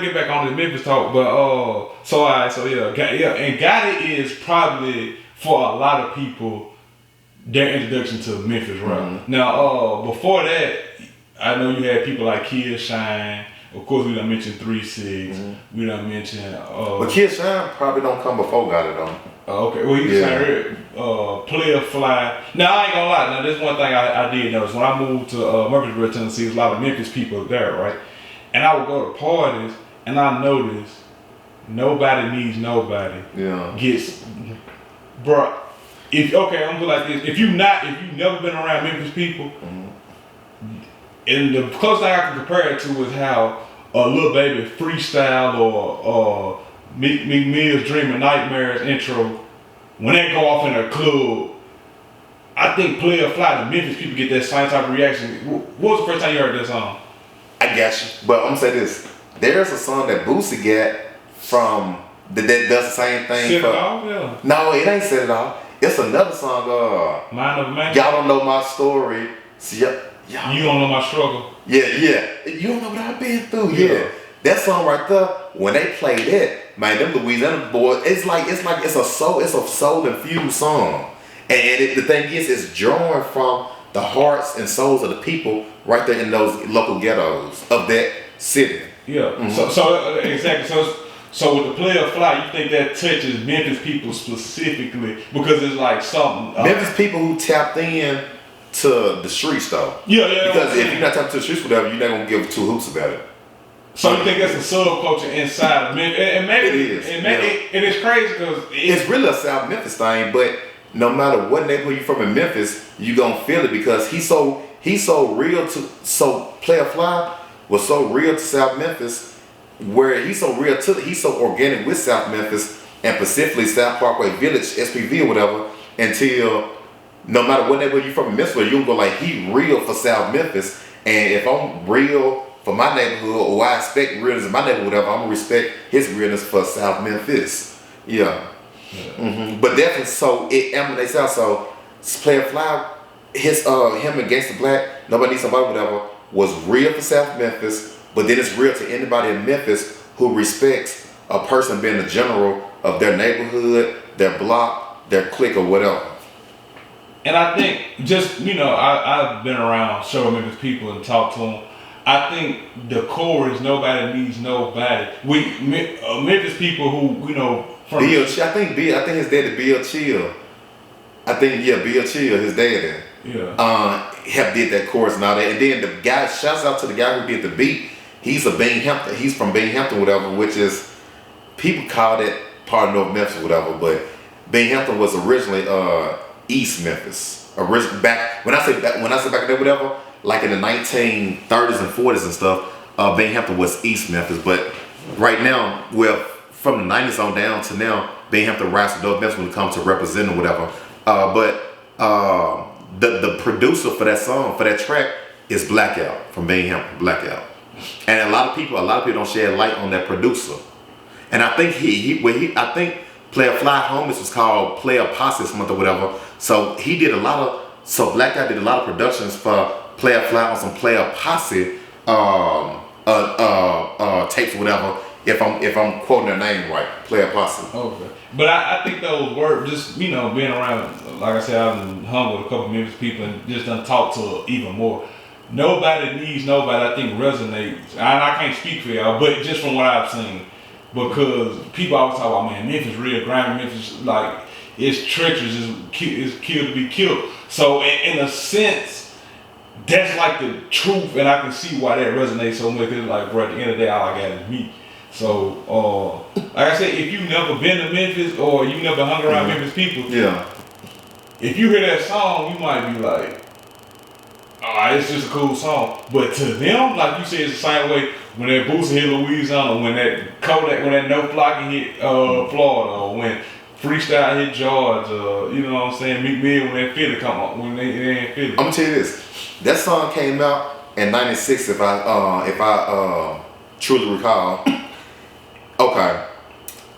get back on this Memphis talk, but and Got It is probably for a lot of people their introduction to Memphis rap. Mm-hmm. Now, before that, I know you had people like Kid Shine. Of course, we done mentioned 3-6. Mm-hmm. We done mentioned. But Kid Shine probably don't come before Got It though. Okay, well, you said Playa Fly. Now, I ain't gonna lie. Now, there's one thing I did notice. When I moved to Murfreesboro, Tennessee, there's a lot of Memphis people there, right? And I would go to parties, and I noticed Nobody Needs Nobody gets, bro. I'm gonna put it like this: if you've never been around Memphis people, and the closest thing I can compare it to is how Lil Baby freestyle or Meek Mill's Dreaming Nightmares intro, when they go off in a club, I think Playa Fly, the Memphis people get that same type of reaction. What was the first time you heard that song? I got you. But I'm gonna say this. There's a song that Boosie got from that does the same thing. Set It Off? Yeah. No, it ain't Set It Off. It's another song, Mind of a Man? Y'all Don't Know My Story. See, You Don't Know My Struggle. Yeah. You don't know what I've been through. Yeah. That song right there, when they play that, man, them Louisiana boys, it's a soul infused song. And the thing is, it's drawn from the hearts and souls of the people right there in those local ghettos of that city. Yeah. Mm-hmm. So exactly. So with the Playa Fly, you think that touches Memphis people specifically because it's like something. Memphis people who tapped in to the streets though. Yeah. Because if you're not tapped to the streets, whatever, you're not gonna give two hoots about it. So you think that's a subculture inside of Memphis? And maybe it is. And it's crazy because it's really a South Memphis thing, but no matter what neighborhood you're from in Memphis, you gonna feel it because he's so real to Playa Fly was so real to South Memphis, where he's so organic with South Memphis and specifically South Parkway Village, SPV or whatever, until no matter what neighborhood you're from in Memphis, you'll go like he real for South Memphis, and if I'm real for my neighborhood, or I expect realness in my neighborhood, whatever, I'm gonna respect his realness for South Memphis. Yeah. Mm-hmm. But definitely, so it emanates out. So Playa Fly, him Against the Black, Nobody Needs Somebody, whatever, was real for South Memphis. But then it's real to anybody in Memphis who respects a person being the general of their neighborhood, their block, their clique, or whatever. And I think I've been around several Memphis people and talked to them. I think the core is Nobody Needs Nobody. Memphis people who from I think his daddy Bill Chill. Bill Chill, his daddy. Yeah. Helped did that chorus and all that. And then the guy, shouts out to the guy who did the beat. He's from Binghampton, whatever, which is people call that part of North Memphis, whatever. But Binghampton was originally East Memphis. Back when I say back in there, whatever. Like in the 1930s and 40s and stuff, Binghampton was East Memphis. But right now, from the 90s on down to now, Binghampton rises to North Memphis when it comes to representing whatever. The producer for that song, for that track, is Blackout from Binghampton, Blackout. And a lot of people don't shed light on that producer. And I think I think Playa Fly Homies was called Playa Posse month or whatever. So Blackout did a lot of productions for Playa Fly on some Playa Posse tapes or whatever. If I'm quoting their name right, Playa Posse. Okay. But I think those words, just being around, like I said, I've hung with a couple of Memphis people and just done talked to even more. Nobody Needs Nobody, I think resonates. And I can't speak for y'all, but just from what I've seen, because people always talk about, man, Memphis real grimy, Memphis like it's treacherous, it's killed to be killed. So in a sense, that's like the truth, and I can see why that resonates so much. Cause like, bro, at the end of the day, all I got is me. So, like I said, if you've never been to Memphis or you never hung around Memphis people, if you hear that song, you might be like, it's just a cool song. But to them, like you said, it's the same way when that Boosie hit Louisiana, when that No Flocking hit Florida, or when Freestyle hit Georgia, you know what I'm saying? Meek Mill when that Philly come up, when they ain't Philly. I'm gonna tell you this. That song came out in '96, if I truly recall. Okay,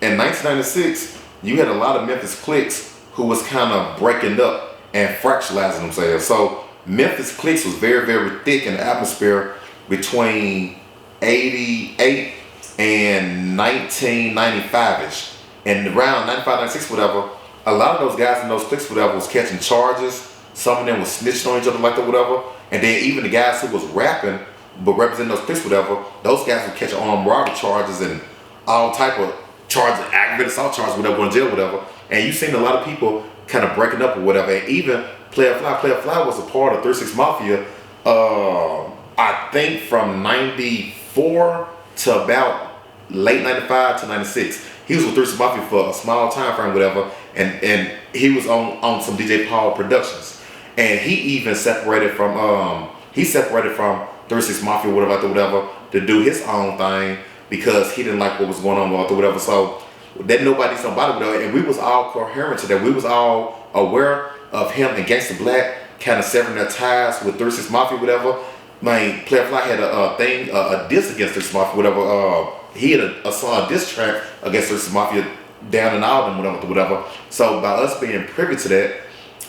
in 1996, you had a lot of Memphis cliques who was kind of breaking up and fractionalizing themselves. So Memphis cliques was very, very thick in the atmosphere between 88 in 1995ish, and around 95, 96, whatever. A lot of those guys in those cliques, whatever, was catching charges. Some of them was snitching on each other like that, whatever. And then even the guys who was rapping but representing those cliques, whatever, those guys would catch armed robbery charges and all type of charges, aggravated assault charges, whatever, going to jail, whatever. And you seen a lot of people kind of breaking up or whatever. And even Playa Fly was a part of 36 Mafia. I think from 94 to about late 95 to 96. He was with 36 Mafia for a small time frame, whatever. And he was on some DJ Paul productions. And he even separated from 36 Mafia, whatever, to do his own thing because he didn't like what was going on with whatever. So that nobody's nobody, whatever. And we was all coherent to that. We was all aware of him and Gangsta Black kind of severing their ties with 36 Mafia, whatever. Man, Playa Fly had a diss against 36 Mafia, whatever. He had a diss track against 36 Mafia down in Alden, whatever. So by us being privy to that,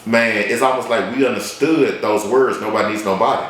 man, it's almost like we understood those words, nobody needs nobody.